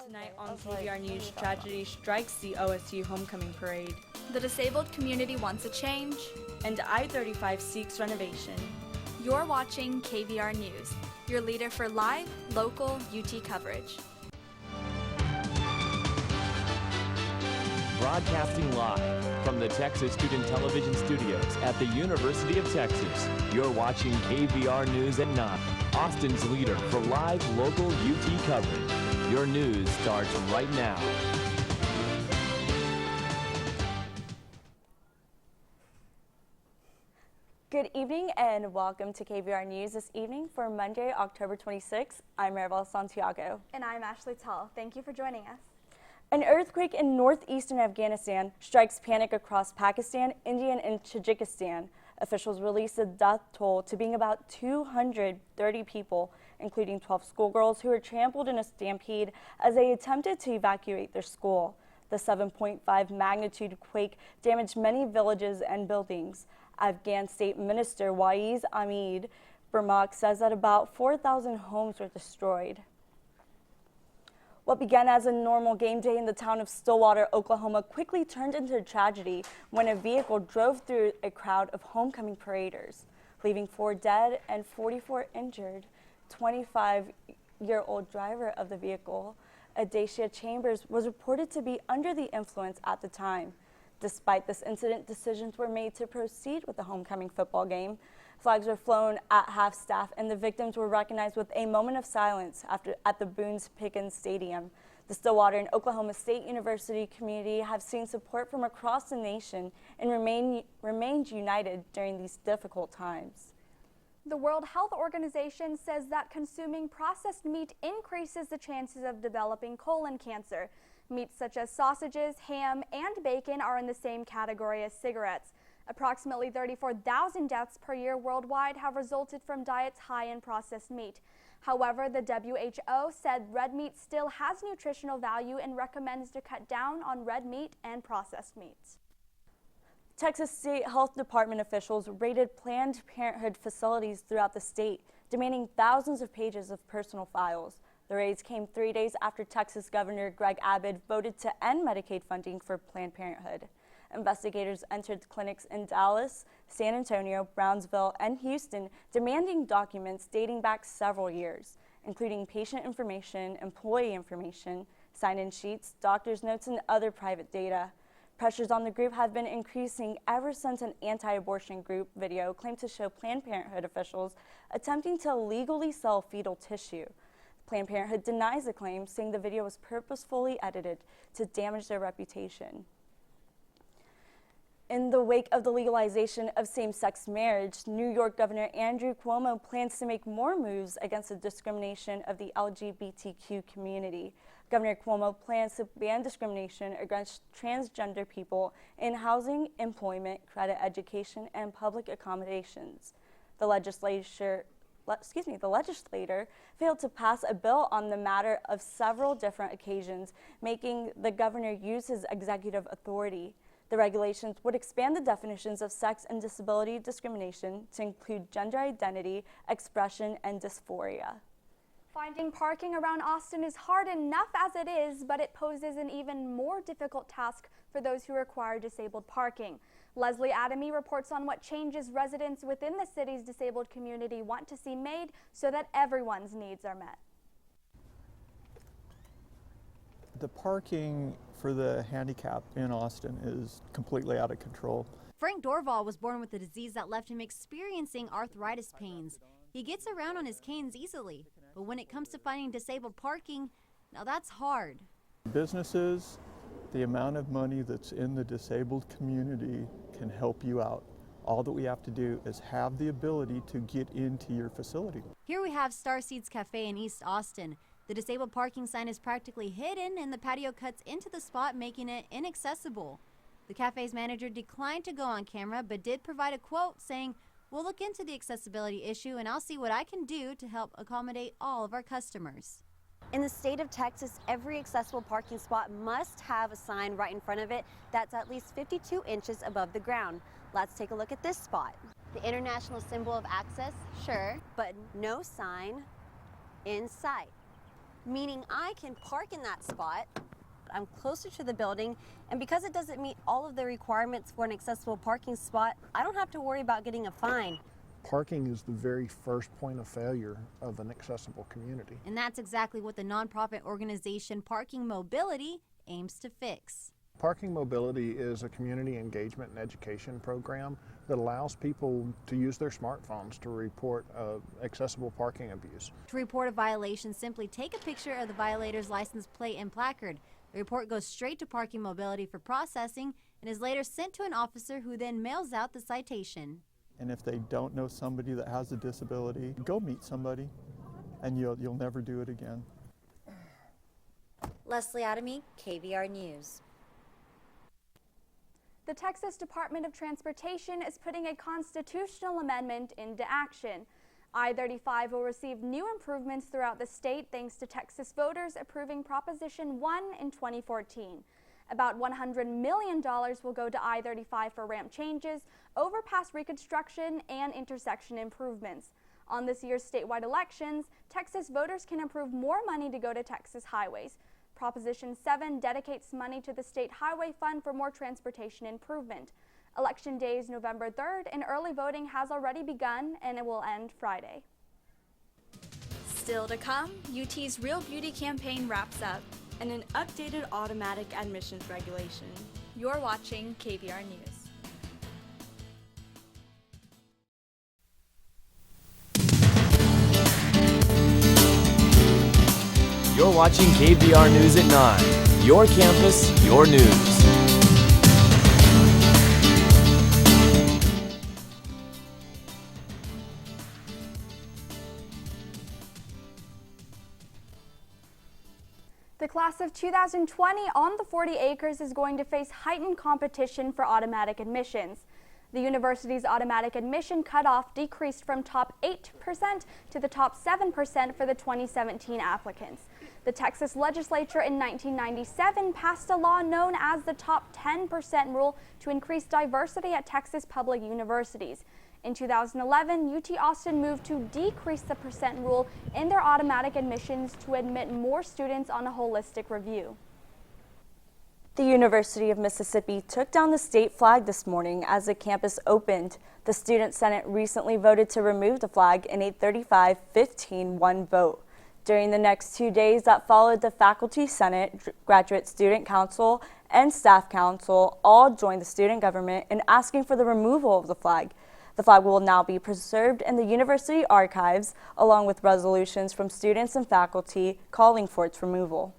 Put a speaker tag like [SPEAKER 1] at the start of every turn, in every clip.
[SPEAKER 1] Tonight on KVR News, tragedy strikes the OSU homecoming parade.
[SPEAKER 2] The disabled community wants a change.
[SPEAKER 1] And I-35 seeks renovation.
[SPEAKER 2] You're watching KVR News, your leader for live, local UT coverage.
[SPEAKER 3] Broadcasting live from the Texas Student Television Studios at the University of Texas. You're watching KVR News at 9, Austin's leader for live, local UT coverage. Your news starts right now.
[SPEAKER 1] Good evening and welcome to KVR News this evening for Monday, October 26th. I'm Marievel, Santiago.
[SPEAKER 2] And I'm Tsao. Thank you for joining us.
[SPEAKER 1] An earthquake in northeastern Afghanistan strikes panic across Pakistan, India, and Tajikistan. Officials released the death toll to being about 230 people, including 12 schoolgirls who were trampled in a stampede as they attempted to evacuate their school. The 7.5 magnitude quake damaged many villages and buildings. Afghan State Minister Waiz Ahmed Burmak says that about 4,000 homes were destroyed. What began as a normal game day in the town of Stillwater, Oklahoma, quickly turned into a tragedy when a vehicle drove through a crowd of homecoming paraders, leaving 4 dead and 44 injured. 25-year-old driver of the vehicle, Adacia Chambers, was reported to be under the influence at the time. Despite this incident, decisions were made to proceed with the homecoming football game. Flags were flown at half-staff, and the victims were recognized with a moment of silence at the Boones Pickens Stadium. The Stillwater and Oklahoma State University community have seen support from across the nation and remained united during these difficult times.
[SPEAKER 2] The World Health Organization says that consuming processed meat increases the chances of developing colon cancer. Meats such as sausages, ham, and bacon are in the same category as cigarettes. Approximately 34,000 deaths per year worldwide have resulted from diets high in processed meat. However, the WHO said red meat still has nutritional value and recommends to cut down on red meat and processed meats.
[SPEAKER 1] Texas State Health Department officials raided Planned Parenthood facilities throughout the state, demanding thousands of pages of personal files. The raids came 3 days after Texas Governor Greg Abbott voted to end Medicaid funding for Planned Parenthood. Investigators entered clinics in Dallas, San Antonio, Brownsville, and Houston, demanding documents dating back several years, including patient information, employee information, sign-in sheets, doctor's notes, and other private data. Pressures on the group have been increasing ever since an anti-abortion group video claimed to show Planned Parenthood officials attempting to illegally sell fetal tissue. Planned Parenthood denies the claim, saying the video was purposefully edited to damage their reputation. In the wake of the legalization of same-sex marriage, New York Governor Andrew Cuomo plans to make more moves against the discrimination of the LGBTQ community. Governor Cuomo plans to ban discrimination against transgender people in housing, employment, credit, education, and public accommodations. The legislator failed to pass a bill on the matter of several different occasions, making the governor use his executive authority. The regulations would expand the definitions of sex and disability discrimination to include gender identity, expression, and dysphoria.
[SPEAKER 2] Finding parking around Austin is hard enough as it is, but it poses an even more difficult task for those who require disabled parking. Leslie Adami reports on what changes residents within the city's disabled community want to see made so that everyone's needs are met.
[SPEAKER 4] The parking for the handicap in Austin is completely out of control.
[SPEAKER 5] Frank Dorval was born with a disease that left him experiencing arthritis pains. He gets around on his canes easily, but when it comes to finding disabled parking, now that's hard.
[SPEAKER 4] Businesses, the amount of money that's in the disabled community can help you out. All that we have to do is have the ability to get into your facility.
[SPEAKER 5] Here we have Starseeds Cafe in East Austin. The disabled parking sign is practically hidden and the patio cuts into the spot, making it inaccessible. The cafe's manager declined to go on camera, but did provide a quote saying, "We'll look into the accessibility issue and I'll see what I can do to help accommodate all of our customers."
[SPEAKER 6] In the state of Texas, every accessible parking spot must have a sign right in front of it that's at least 52 inches above the ground. Let's take a look at this spot. The international symbol of access, sure, but no sign in sight. meaning I can park in that spot. I'm closer to the building, and because it doesn't meet all of the requirements for an accessible parking spot, I don't have to worry about getting a fine.
[SPEAKER 7] Parking is the very first point of failure of an accessible community.
[SPEAKER 5] And that's exactly what the nonprofit organization Parking Mobility aims to fix.
[SPEAKER 7] Parking Mobility is a community engagement and education program that allows people to use their smartphones to report accessible parking abuse.
[SPEAKER 5] To report a violation, simply take a picture of the violator's license plate and placard. The report goes straight to Parking Mobility for processing and is later sent to an officer who then mails out the citation.
[SPEAKER 4] And if they don't know somebody that has a disability, go meet somebody and you'll never do it again.
[SPEAKER 8] Leslie Adami, KVR News.
[SPEAKER 2] The Texas Department of Transportation is putting a constitutional amendment into action. I-35 will receive new improvements throughout the state thanks to Texas voters approving Proposition 1 in 2014. About $100 million will go to I-35 for ramp changes, overpass reconstruction, and intersection improvements. On this year's statewide elections, Texas voters can approve more money to go to Texas highways. Proposition 7 dedicates money to the State Highway Fund for more transportation improvement. Election day is November 3rd, and early voting has already begun, and it will end Friday.
[SPEAKER 9] Still to come, UT's Real Beauty campaign wraps up, and an updated automatic admissions regulation. You're watching KVR News.
[SPEAKER 3] You're watching KVR News at 9. Your campus, your news.
[SPEAKER 2] The class of 2020 on the 40 acres is going to face heightened competition for automatic admissions. The university's automatic admission cutoff decreased from top 8% to the top 7% for the 2017 applicants. The Texas legislature in 1997 passed a law known as the top 10% rule to increase diversity at Texas public universities. In 2011, UT Austin moved to decrease the percent rule in their automatic admissions to admit more students on a holistic review.
[SPEAKER 1] The University of Mississippi took down the state flag this morning as the campus opened. The Student Senate recently voted to remove the flag in a 35-15-1 vote. During the next 2 days that followed, the Faculty Senate, Graduate Student Council, and Staff Council all joined the student government in asking for the removal of the flag. The flag will now be preserved in the university archives, along with resolutions from students and faculty calling for its removal.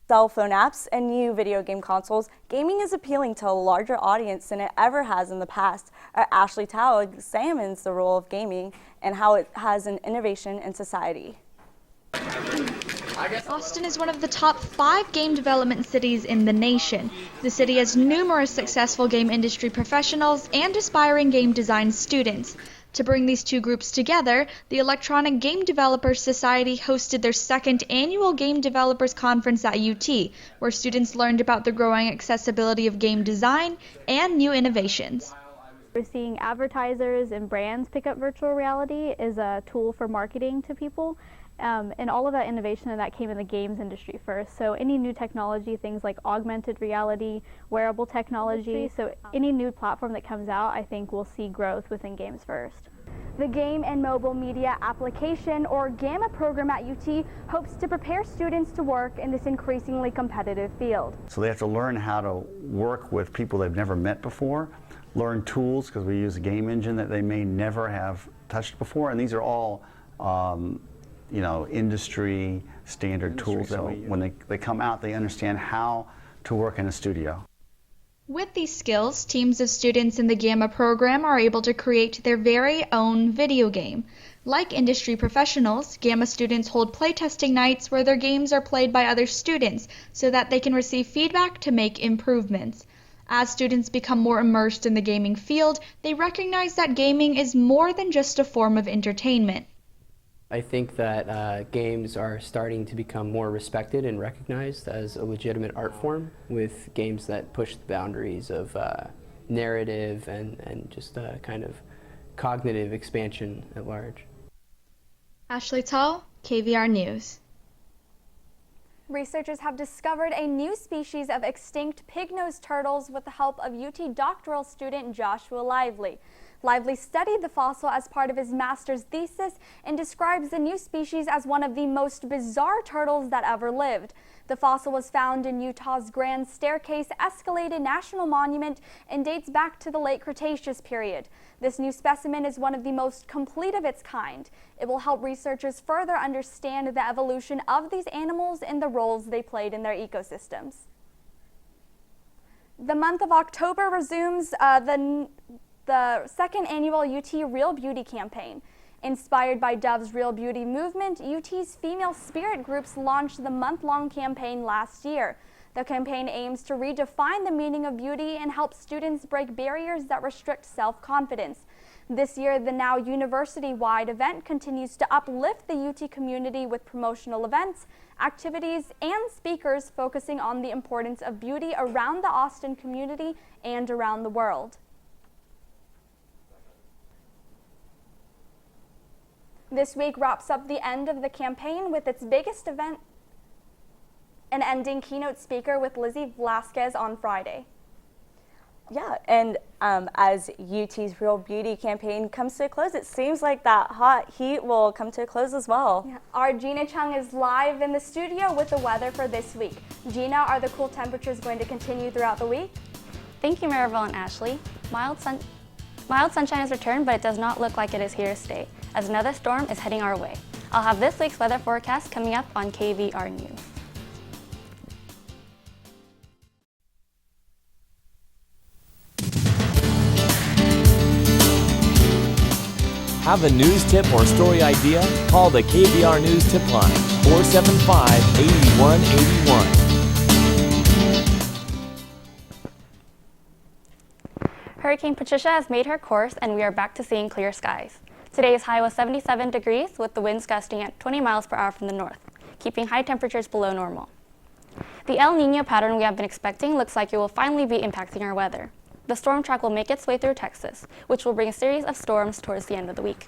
[SPEAKER 1] Cell phone apps and new video game consoles, gaming is appealing to a larger audience than it ever has in the past. Our Ashley Tsao examines the role of gaming and how it has an innovation in society.
[SPEAKER 10] Austin is one of the top 5 game development cities in the nation. The city has numerous successful game industry professionals and aspiring game design students. To bring these two groups together, the Electronic Game Developers Society hosted their 2nd annual Game Developers Conference at UT, where students learned about the growing accessibility of game design and new innovations.
[SPEAKER 11] We're seeing advertisers and brands pick up virtual reality as a tool for marketing to people. And all of that innovation that came in the games industry first. So any new technology, things like augmented reality, wearable technology, so any new platform that comes out, I think we'll see growth within games first.
[SPEAKER 2] The Game and Mobile Media Application, or GAMA program at UT, hopes to prepare students to work in this increasingly competitive field.
[SPEAKER 12] So they have to learn how to work with people they've never met before, learn tools, because we use a game engine that they may never have touched before, and these are all industry standard tools that when they come out, they understand how to work in a studio.
[SPEAKER 10] With these skills, teams of students in the GAMA program are able to create their very own video game. Like industry professionals, GAMA students hold playtesting nights where their games are played by other students so that they can receive feedback to make improvements. As students become more immersed in the gaming field, they recognize that gaming is more than just a form of entertainment.
[SPEAKER 13] I think that games are starting to become more respected and recognized as a legitimate art form, with games that push the boundaries of narrative and just kind of cognitive expansion at large.
[SPEAKER 10] Ashley Tsao, KVR News.
[SPEAKER 2] Researchers have discovered a new species of extinct pig-nosed turtles with the help of UT doctoral student Joshua Lively. Lively studied the fossil as part of his master's thesis and describes the new species as one of the most bizarre turtles that ever lived. The fossil was found in Utah's Grand Staircase Escalated National Monument and dates back to the late Cretaceous period. This new specimen is one of the most complete of its kind. It will help researchers further understand the evolution of these animals and the roles they played in their ecosystems. The month of October resumes the second annual UT Real Beauty campaign. Inspired by Dove's Real Beauty movement, UT's female spirit groups launched the month-long campaign last year. The campaign aims to redefine the meaning of beauty and help students break barriers that restrict self-confidence. This year, the now university-wide event continues to uplift the UT community with promotional events, activities, and speakers focusing on the importance of beauty around the Austin community and around the world. This week wraps up the end of the campaign with its biggest event, an ending keynote speaker with Lizzie Velasquez on Friday.
[SPEAKER 1] Yeah, and as UT's Real Beauty campaign comes to a close, it seems like that hot heat will come to a close as well.
[SPEAKER 2] Yeah. Our Jina Chung is live in the studio with the weather for this week. Jina, are the cool temperatures going to continue throughout the week?
[SPEAKER 14] Thank you, Marievel and Ashley. Mild sunshine has returned, but it does not look like it is here to stay, as another storm is heading our way. I'll have this week's weather forecast coming up on KVR News.
[SPEAKER 3] Have a news tip or story idea? Call the KVR News tip line, 475-8181.
[SPEAKER 14] Hurricane Patricia has made her course and we are back to seeing clear skies. Today's high was 77 degrees with the winds gusting at 20 miles per hour from the north, keeping high temperatures below normal. The El Niño pattern we have been expecting looks like it will finally be impacting our weather. The storm track will make its way through Texas, which will bring a series of storms towards the end of the week.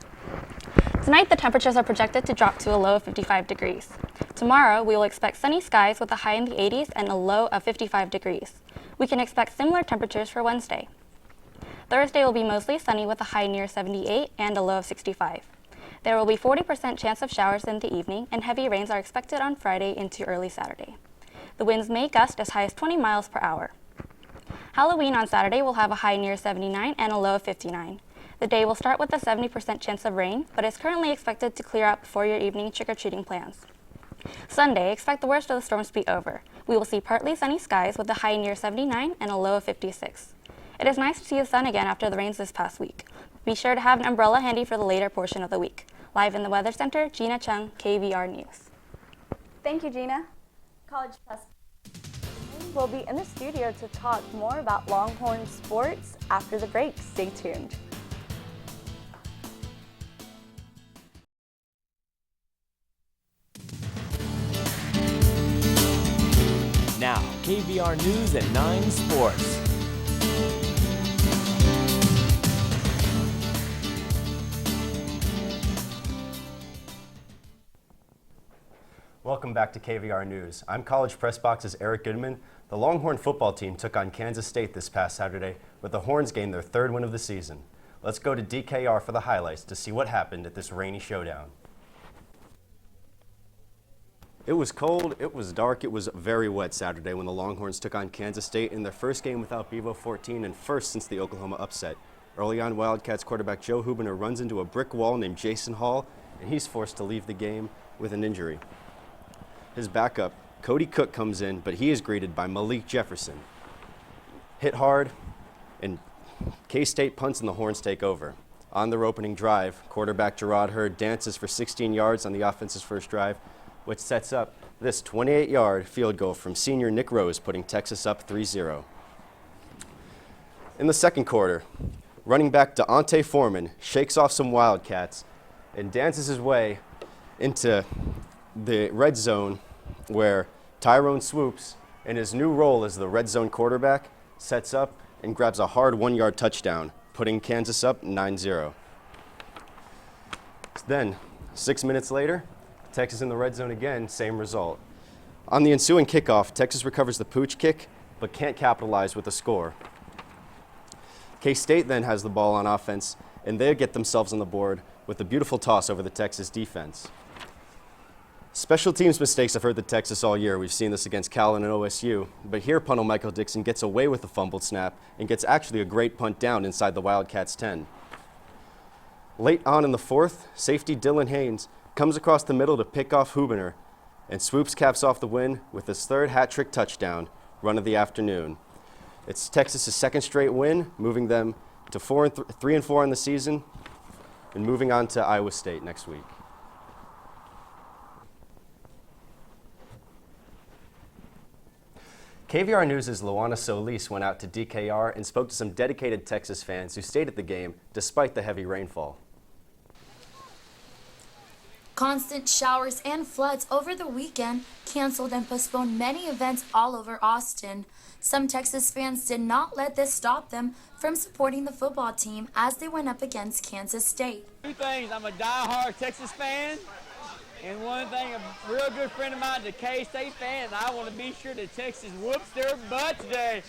[SPEAKER 14] Tonight, the temperatures are projected to drop to a low of 55 degrees. Tomorrow, we will expect sunny skies with a high in the 80s and a low of 55 degrees. We can expect similar temperatures for Wednesday. Thursday will be mostly sunny with a high near 78 and a low of 65. There will be 40% chance of showers in the evening, and heavy rains are expected on Friday into early Saturday. The winds may gust as high as 20 miles per hour. Halloween on Saturday will have a high near 79 and a low of 59. The day will start with a 70% chance of rain, but is currently expected to clear up before your evening trick-or-treating plans. Sunday, expect the worst of the storms to be over. We will see partly sunny skies with a high near 79 and a low of 56. It is nice to see the sun again after the rains this past week. Be sure to have an umbrella handy for the later portion of the week. Live in the Weather Center, Jina Chung, KVR News.
[SPEAKER 2] Thank you, Jina.
[SPEAKER 1] College Press will be in the studio to talk more about Longhorn sports after the break. Stay tuned.
[SPEAKER 3] Now, KVR News at 9 Sports.
[SPEAKER 15] Welcome back to KVR News. I'm College Press Box's Eric Goodman. The Longhorn football team took on Kansas State this past Saturday, with the Horns gained their third win of the season. Let's go to DKR for the highlights to see what happened at this rainy showdown. It was cold, it was dark, it was very wet Saturday when the Longhorns took on Kansas State in their first game without Bevo 14 and first since the Oklahoma upset. Early on, Wildcats quarterback Joe Hubener runs into a brick wall named Jason Hall, and he's forced to leave the game with an injury. His backup, Cody Cook, comes in, but he is greeted by Malik Jefferson. Hit hard, and K-State punts and the Horns take over. On their opening drive, quarterback Gerard Hurd dances for 16 yards on the offense's first drive, which sets up this 28-yard field goal from senior Nick Rose, putting Texas up 3-0. In the second quarter, running back Deontay Foreman shakes off some Wildcats and dances his way into the red zone, where Tyrone Swoops, in his new role as the red zone quarterback, sets up and grabs a hard 1-yard touchdown, putting Kansas up 9-0. Then, 6 minutes later, Texas in the red zone again, same result. On the ensuing kickoff, Texas recovers the pooch kick, but can't capitalize with a score. K-State then has the ball on offense, and they get themselves on the board with a beautiful toss over the Texas defense. Special teams mistakes have hurt the Texas all year. We've seen this against Cal and OSU, but here punter Michael Dixon gets away with the fumbled snap and gets actually a great punt down inside the Wildcats' 10. Late on in the fourth, safety Dylan Haynes comes across the middle to pick off Hubener, and Swoops caps off the win with his third hat-trick touchdown run of the afternoon. It's Texas' second straight win, moving them to 3-4 in the season, and moving on to Iowa State next week. KVR News' Loana Solis went out to DKR and spoke to some dedicated Texas fans who stayed at the game despite the heavy rainfall.
[SPEAKER 16] Constant showers and floods over the weekend canceled and postponed many events all over Austin. Some Texas fans did not let this stop them from supporting the football team as they went up against Kansas State.
[SPEAKER 17] Two things, I'm a die-hard Texas fan, and one thing, a real good friend of mine, the K-State fan, and I want to be sure that Texas whoops their butt today.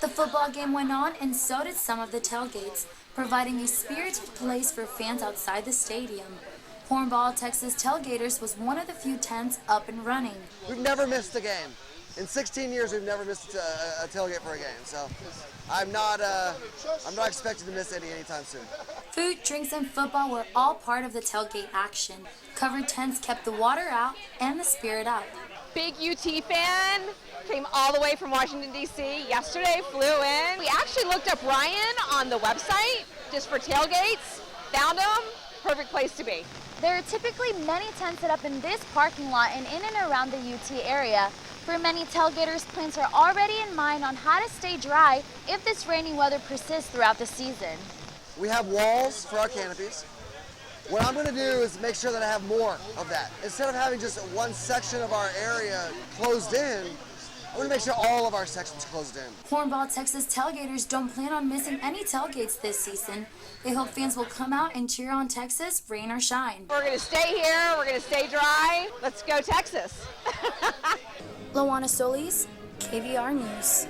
[SPEAKER 16] The football game went on, and so did some of the tailgates, providing a spirited place for fans outside the stadium. Hornball Texas Tailgaters was one of the few tents up and running.
[SPEAKER 18] We've never missed a game. In 16 years, we've never missed a tailgate for a game, so I'm not expecting to miss any anytime soon.
[SPEAKER 16] Food, drinks, and football were all part of the tailgate action. Covered tents kept the water out and the spirit up.
[SPEAKER 19] Big UT fan, came all the way from Washington, D.C. yesterday, flew in. We actually looked up Ryan on the website just for tailgates, found him, perfect place to be.
[SPEAKER 20] There are typically many tents set up in this parking lot and in and around the UT area. For many tailgaters, plans are already in mind on how to stay dry if this rainy weather persists throughout the season.
[SPEAKER 18] We have walls for our canopies. What I'm going to do is make sure that I have more of that. Instead of having just one section of our area closed in, I'm going to make sure all of our sections closed in.
[SPEAKER 16] Hornball Texas Tailgaters don't plan on missing any tailgates this season. They hope fans will come out and cheer on Texas, rain or shine.
[SPEAKER 19] We're going to stay here, we're going to stay dry. Let's go Texas.
[SPEAKER 16] Loana Solis, KVR News.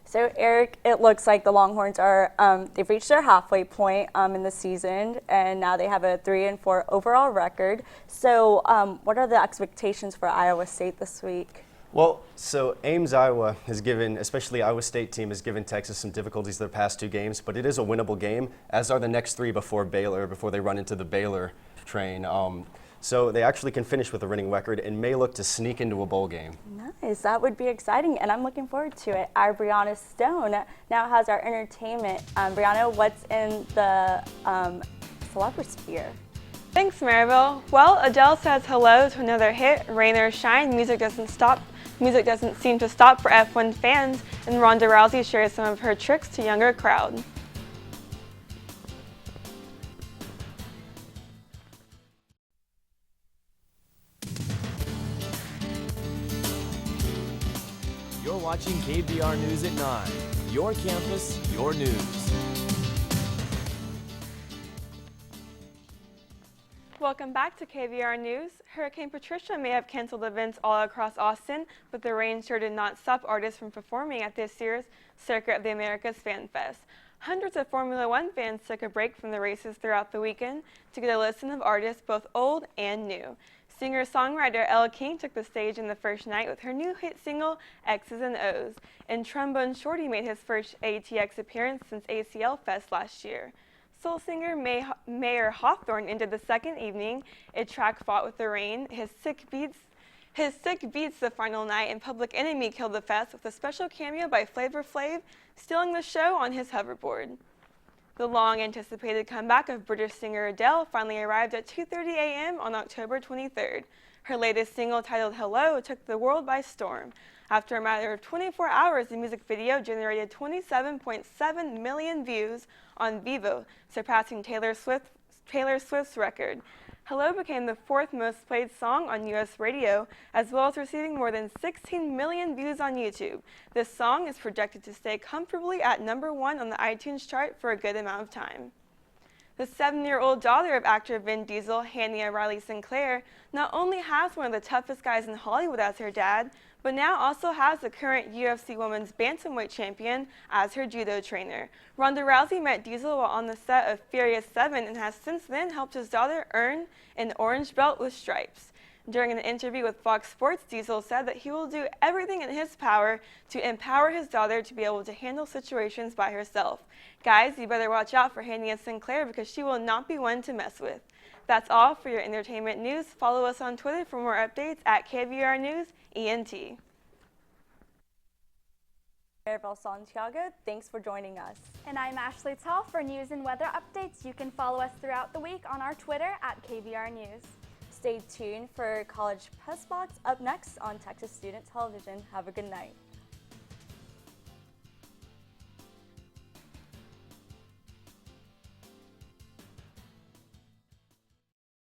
[SPEAKER 1] So Eric, it looks like the Longhorns are, they've reached their halfway point in the season, and now they have a 3-4 overall record. So what are the expectations for Iowa State this week?
[SPEAKER 15] Well, so Ames, Iowa has given, especially Iowa State team, has given Texas some difficulties their past two games, but it is a winnable game, as are the next three before Baylor, before they run into the Baylor train. So they actually can finish with a winning record and may look to sneak into a bowl game.
[SPEAKER 1] Nice, that would be exciting, and I'm looking forward to it. Our Brianna Stone now has our entertainment. Brianna, what's in the celebrity sphere?
[SPEAKER 21] Thanks, Marievel. Well, Adele says hello to another hit, Rain or Shine. Music doesn't seem to stop for F1 fans, and Ronda Rousey shares some of her tricks to younger crowd.
[SPEAKER 3] You're watching KVR News at 9. Your campus, your news.
[SPEAKER 21] Welcome back to KVR News. Hurricane Patricia may have canceled events all across Austin, but the rain sure did not stop artists from performing at this year's Circuit of the Americas Fan Fest. Hundreds of Formula One fans took a break from the races throughout the weekend to get a listen of artists both old and new. Singer-songwriter Elle King took the stage in the first night with her new hit single, X's and O's, and Trombone Shorty made his first ATX appearance since ACL Fest last year. Soul singer Mayer Hawthorne ended the second evening. A track fought with the rain. His Sick Beats the final night, and Public Enemy killed the fest with a special cameo by Flavor Flav, stealing the show on his hoverboard. The long-anticipated comeback of British singer Adele finally arrived at 2:30 a.m. on October 23rd. Her latest single, titled Hello, took the world by storm. After a matter of 24 hours, the music video generated 27.7 million views on Vivo, surpassing Taylor Swift's record. Hello became the fourth most played song on U.S. radio, as well as receiving more than 16 million views on YouTube. This song is projected to stay comfortably at #1 on the iTunes chart for a good amount of time. The 7-year-old daughter of actor Vin Diesel, Hania Riley Sinclair, not only has one of the toughest guys in Hollywood as her dad, but now also has the current UFC Women's Bantamweight champion as her judo trainer. Ronda Rousey met Diesel while on the set of Furious 7 and has since then helped his daughter earn an orange belt with stripes. During an interview with Fox Sports, Diesel said that he will do everything in his power to empower his daughter to be able to handle situations by herself. Guys, you better watch out for Hania Sinclair because she will not be one to mess with. That's all for your entertainment news. Follow us on Twitter for more updates at KVR News ENT.
[SPEAKER 1] Marievel Santiago, thanks for joining us.
[SPEAKER 2] And I'm Ashley Tsao. For news and weather updates, you can follow us throughout the week on our Twitter at KVR News.
[SPEAKER 1] Stay tuned for College Press Box up next on Texas Student Television. Have a good night.